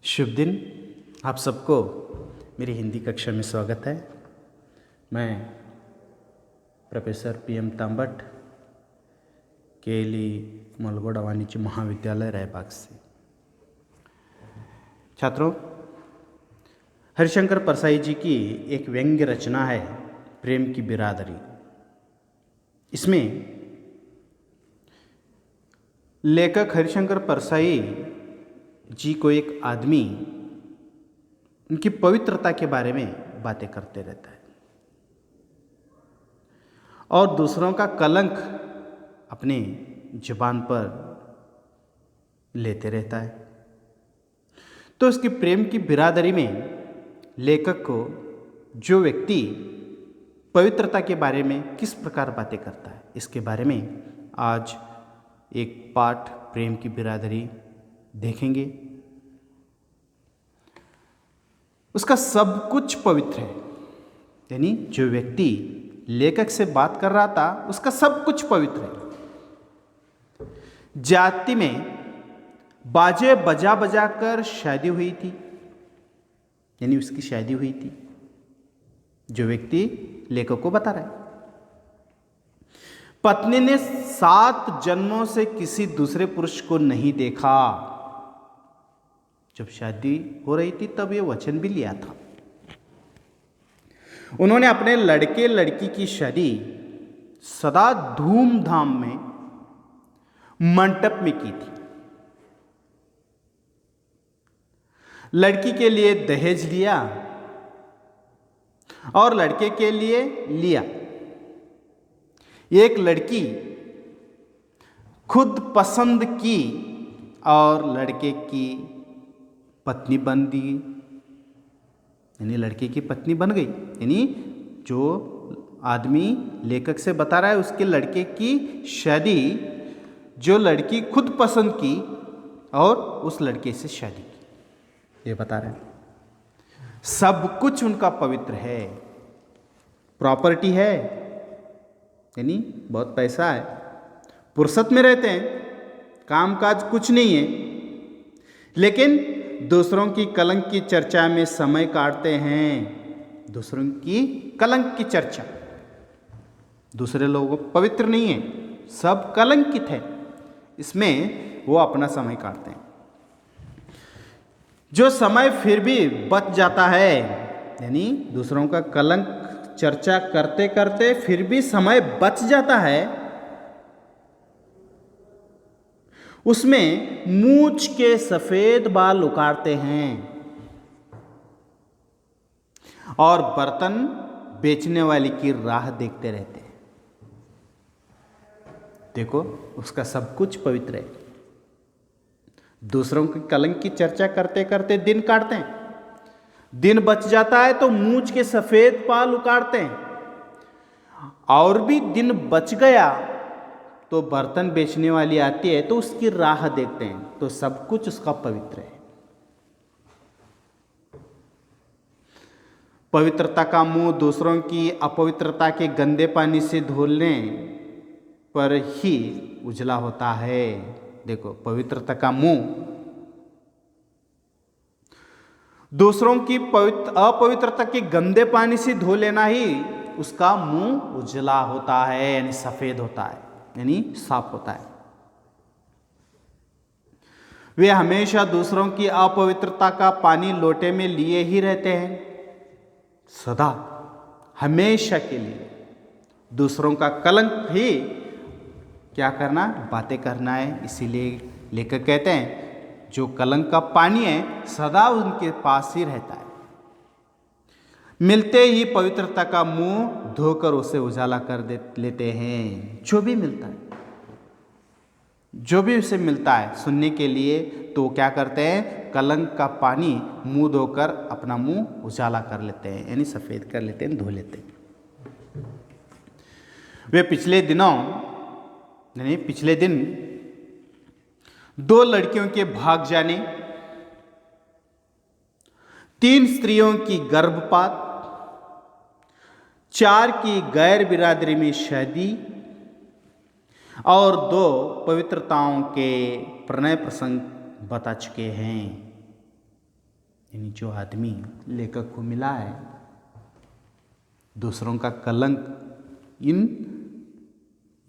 शुभ दिन। आप सबको मेरी हिंदी कक्षा में स्वागत है। मैं प्रोफेसर PM तांबट, KLE मलगोड़ा वाणिज्य महाविद्यालय रायबाग से। छात्रों, हरिशंकर परसाई जी की एक व्यंग्य रचना है प्रेम की बिरादरी। इसमें लेखक हरिशंकर परसाई जी को एक आदमी उनकी पवित्रता के बारे में बातें करते रहता है और दूसरों का कलंक अपने जुबान पर लेते रहता है। तो उसकी प्रेम की बिरादरी में लेखक को जो व्यक्ति पवित्रता के बारे में किस प्रकार बातें करता है, इसके बारे में आज एक पाठ प्रेम की बिरादरी देखेंगे। उसका सब कुछ पवित्र है, यानी जो व्यक्ति लेखक से बात कर रहा था उसका सब कुछ पवित्र है। जाति में बाजे बजा बजा कर शादी हुई थी, यानी उसकी शादी हुई थी, जो व्यक्ति लेखक को बता रहा है। पत्नी ने 7 जन्मों से किसी दूसरे पुरुष को नहीं देखा। जब शादी हो रही थी तब ये वचन भी लिया था। उन्होंने अपने लड़के लड़की की शादी सदा धूमधाम में मंडप में की थी। लड़की के लिए दहेज लिया और लड़के के लिए लिया। एक लड़की खुद पसंद की और लड़के की पत्नी बन दी, यानी लड़के की पत्नी बन गई। यानी जो आदमी लेखक से बता रहा है उसके लड़के की शादी जो लड़की खुद पसंद की और उस लड़के से शादी की, ये बता रहे हैं। सब कुछ उनका पवित्र है, प्रॉपर्टी है, यानी बहुत पैसा है, फुर्सत में रहते हैं, काम काज कुछ नहीं है, लेकिन दूसरों की कलंक की चर्चा में समय काटते हैं। दूसरों की कलंक की चर्चा, दूसरे लोगों पवित्र नहीं है, सब कलंकित है, इसमें वो अपना समय काटते हैं। जो समय फिर भी बच जाता है, यानी दूसरों का कलंक चर्चा करते करते फिर भी समय बच जाता है, उसमें मूंछ के सफेद बाल उखाड़ते हैं और बर्तन बेचने वाले की राह देखते रहते हैं। देखो, उसका सब कुछ पवित्र है। दूसरों के कलंक की चर्चा करते करते दिन काटते हैं, दिन बच जाता है तो मूंछ के सफेद बाल उखाड़ते हैं। और भी दिन बच गया तो बर्तन बेचने वाली आती है तो उसकी राह देखते हैं। तो सब कुछ उसका पवित्र है। पवित्रता का मुंह दूसरों की अपवित्रता के गंदे पानी से धोने पर ही उजला होता है। देखो, पवित्रता का मुंह दूसरों की अपवित्रता के गंदे पानी से धो लेना ही उसका मुंह उजला होता है, यानी सफेद होता है, यानी साफ होता है। वे हमेशा दूसरों की अपवित्रता का पानी लोटे में लिए ही रहते हैं, सदा हमेशा के लिए। दूसरों का कलंक ही क्या करना, बातें करना है। इसीलिए लेखक कहते हैं जो कलंक का पानी है सदा उनके पास ही रहता है। मिलते ही पवित्रता का मुंह धोकर उसे उजाला कर लेते हैं। जो भी मिलता है, जो भी उसे मिलता है सुनने के लिए, तो क्या करते हैं, कलंक का पानी मुंह धोकर अपना मुंह उजाला कर लेते हैं, यानी सफेद कर लेते हैं, धो लेते हैं। वे पिछले दिन 2 लड़कियों के भाग जाने, 3 स्त्रियों की गर्भपात, 4 की गैर बिरादरी में शादी और 2 पवित्रताओं के प्रणय प्रसंग बता चुके हैं। यानी जो आदमी लेखक को मिला है, दूसरों का कलंक, इन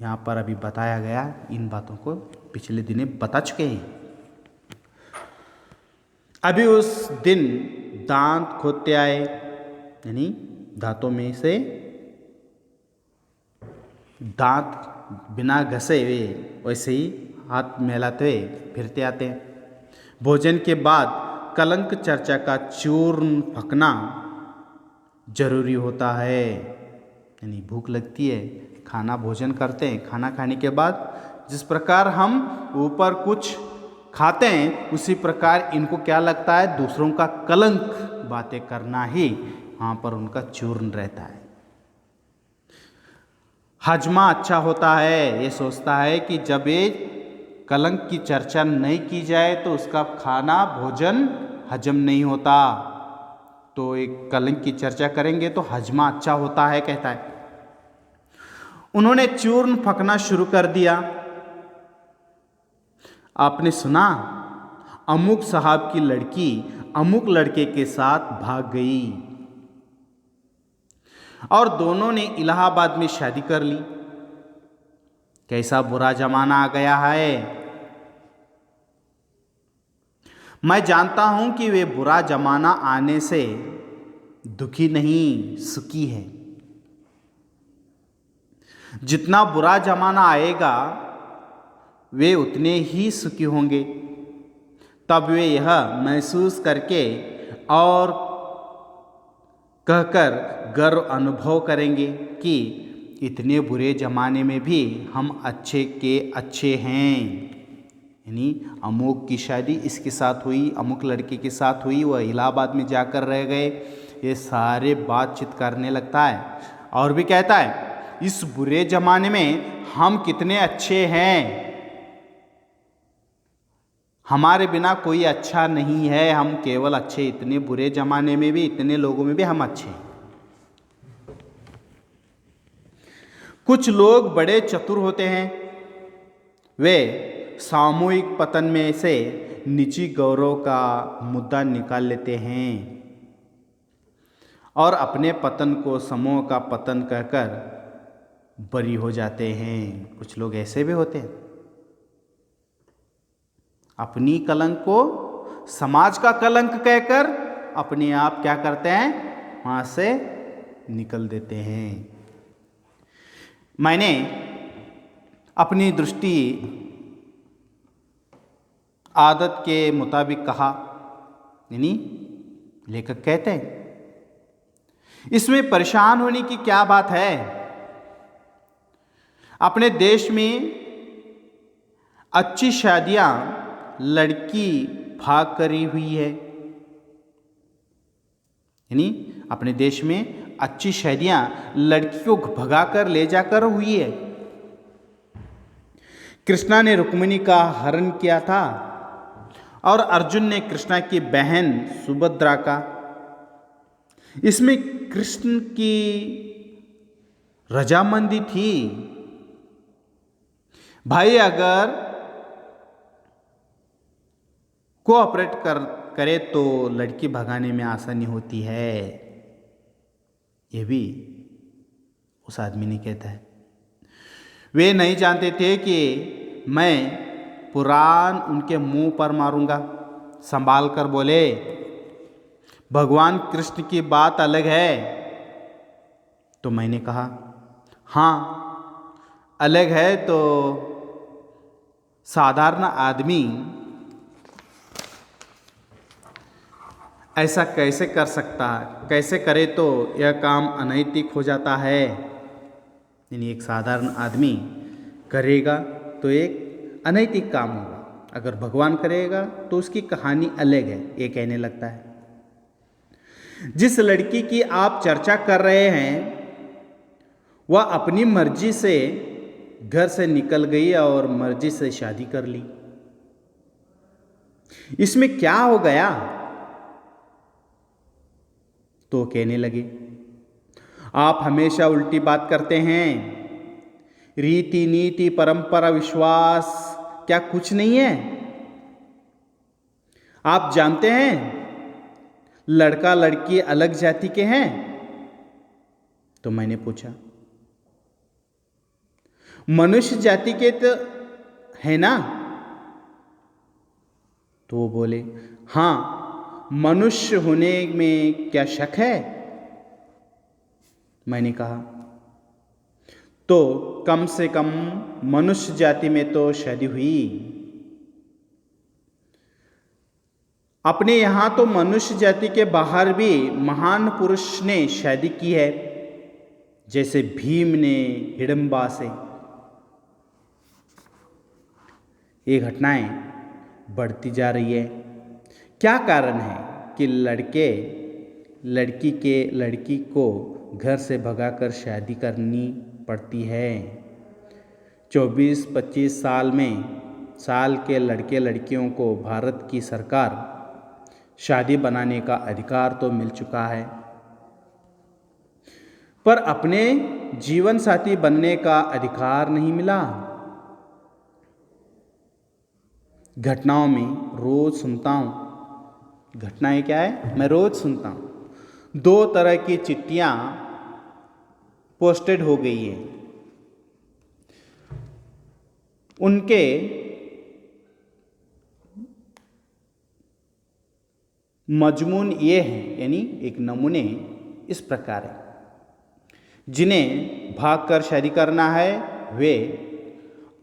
यहाँ पर अभी बताया गया, इन बातों को पिछले दिने बता चुके हैं। अभी उस दिन दांत खोदते आए, यानी दांतों में से दांत बिना घसे हुए वैसे ही हाथ मिलाते हुए फिरते आते हैं। भोजन के बाद कलंक चर्चा का चूर्ण फकना जरूरी होता है। यानी भूख लगती है, खाना भोजन करते हैं, खाना खाने के बाद जिस प्रकार हम ऊपर कुछ खाते हैं उसी प्रकार इनको क्या लगता है, दूसरों का कलंक बातें करना ही वहाँ पर उनका चूर्ण रहता है। हजमा अच्छा होता है, ये सोचता है कि जब ये कलंक की चर्चा नहीं की जाए तो उसका खाना भोजन हजम नहीं होता, तो एक कलंक की चर्चा करेंगे तो हजमा अच्छा होता है, कहता है। उन्होंने चूर्ण फकना शुरू कर दिया। आपने सुना, अमुक साहब की लड़की अमुक लड़के के साथ भाग गई और दोनों ने इलाहाबाद में शादी कर ली। कैसा बुरा जमाना आ गया है। मैं जानता हूं कि वे बुरा जमाना आने से दुखी नहीं, सुखी है। जितना बुरा जमाना आएगा वे उतने ही सुखी होंगे। तब वे यह महसूस करके और कहकर गर्व अनुभव करेंगे कि इतने बुरे जमाने में भी हम अच्छे के अच्छे हैं। यानी अमुक की शादी इसके साथ हुई, अमुक लड़के के साथ हुई, वह इलाहाबाद में जाकर रह गए, ये सारे बातचीत करने लगता है। और भी कहता है, इस बुरे जमाने में हम कितने अच्छे हैं, हमारे बिना कोई अच्छा नहीं है, हम केवल अच्छे, इतने बुरे जमाने में भी, इतने लोगों में भी हम अच्छे हैं। कुछ लोग बड़े चतुर होते हैं, वे सामूहिक पतन में से निजी गौरव का मुद्दा निकाल लेते हैं और अपने पतन को समूह का पतन कहकर बरी हो जाते हैं। कुछ लोग ऐसे भी होते हैं, अपनी कलंक को समाज का कलंक कहकर अपने आप क्या करते हैं, वहां से निकल देते हैं। मैंने अपनी दृष्टि आदत के मुताबिक कहा, यानी लेखक कहते हैं इसमें परेशान होने की क्या बात है। अपने देश में अच्छी शादियां लड़की भाग करी हुई है, यानी अपने देश में अच्छी शादियां लड़की को भगाकर ले जाकर हुई है। कृष्णा ने रुक्मिणी का हरण किया था और अर्जुन ने कृष्णा की बहन सुभद्रा का। इसमें कृष्ण की रजामंदी थी। भाई अगर कोऑपरेट करे तो लड़की भगाने में आसानी होती है, ये भी उस आदमी ने कहता है। वे नहीं जानते थे कि मैं पुराण उनके मुंह पर मारूंगा। संभाल कर बोले, भगवान कृष्ण की बात अलग है। तो मैंने कहा, हाँ अलग है, तो साधारण आदमी ऐसा कैसे कर सकता है, कैसे करे तो यह काम अनैतिक हो जाता है। यानी एक साधारण आदमी करेगा तो एक अनैतिक काम होगा, अगर भगवान करेगा तो उसकी कहानी अलग है, ये कहने लगता है। जिस लड़की की आप चर्चा कर रहे हैं वह अपनी मर्जी से घर से निकल गई और मर्जी से शादी कर ली, इसमें क्या हो गया। तो कहने लगे, आप हमेशा उल्टी बात करते हैं। रीति नीति परंपरा विश्वास क्या कुछ नहीं है। आप जानते हैं लड़का लड़की अलग जाति के हैं? तो मैंने पूछा। मनुष्य जाति के तो है ना? तो वो बोले, हाँ, मनुष्य होने में क्या शक है? मैंने कहा, तो कम से कम मनुष्य जाति में तो शादी हुई। अपने यहां तो मनुष्य जाति के बाहर भी महान पुरुष ने शादी की है, जैसे भीम ने हिडंबा से। ये घटनाएं बढ़ती जा रही है। क्या कारण है कि लड़की को घर से भगाकर शादी करनी पड़ती है? 24-25 साल के लड़के लड़कियों को भारत की सरकार शादी बनाने का अधिकार तो मिल चुका है, पर अपने जीवन साथी बनने का अधिकार नहीं मिला। घटनाओं में रोज सुनता हूँ। घटनाएं क्या है? मैं रोज सुनता हूँ। 2 तरह की चिट्ठियाँ पोस्टेड हो गई हैं। उनके मजमून ये हैं, यानी एक नमूने इस प्रकार है। जिन्हें भागकर शादी करना है वे,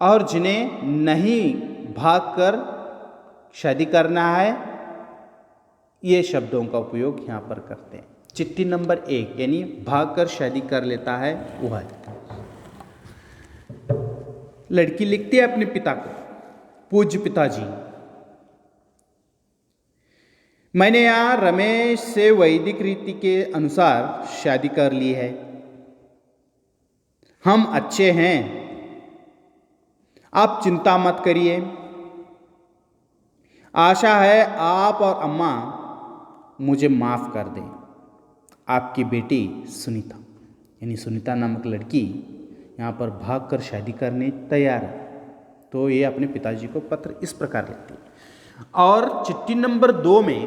और जिन्हें नहीं भागकर शादी करना है, ये शब्दों का उपयोग यहाँ पर करते हैं। चिट्ठी नंबर 1 यानी भागकर शादी कर लेता है वह है। लड़की लिखती है अपने पिता को, पूज्य पिताजी, मैंने यहाँ रमेश से वैदिक रीति के अनुसार शादी कर ली है। हम अच्छे हैं, आप चिंता मत करिए। आशा है आप और अम्मा मुझे माफ़ कर दें। आपकी बेटी सुनीता, यानी सुनीता नामक लड़की यहाँ पर भागकर शादी करने तैयार है। तो ये अपने पिताजी को पत्र इस प्रकार लिखती है। और चिट्ठी नंबर 2 में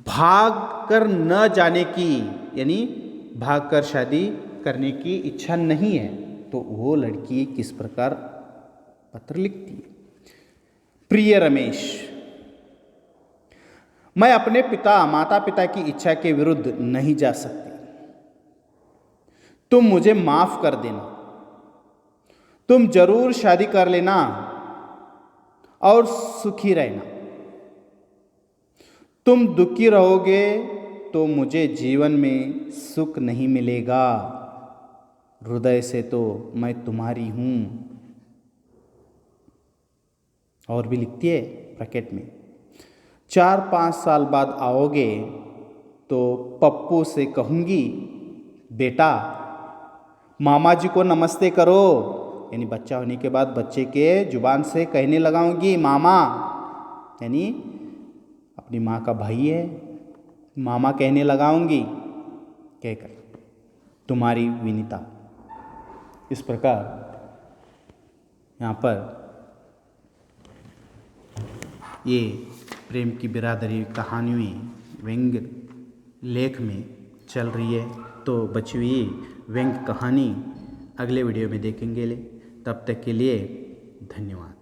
भाग कर न जाने की, यानी भागकर शादी करने की इच्छा नहीं है, तो वो लड़की किस प्रकार पत्र लिखती है। प्रिय रमेश, मैं अपने माता पिता की इच्छा के विरुद्ध नहीं जा सकती। तुम मुझे माफ कर देना। तुम जरूर शादी कर लेना और सुखी रहना। तुम दुखी रहोगे तो मुझे जीवन में सुख नहीं मिलेगा। हृदय से तो मैं तुम्हारी हूं। और भी लिखती है ब्रैकेट में, 4-5 साल बाद आओगे तो पप्पू से कहूंगी, बेटा मामा जी को नमस्ते करो। यानी बच्चा होने के बाद बच्चे के जुबान से कहने लगाऊंगी मामा, यानी अपनी माँ का भाई है, मामा कहने लगाऊंगी, कहकर तुम्हारी विनीता। इस प्रकार यहाँ पर ये प्रेम की बिरादरी कहानियों व्यंग्य लेख में चल रही है। तो बची हुई व्यंग्य कहानी अगले वीडियो में देखेंगे। तब तक के लिए धन्यवाद।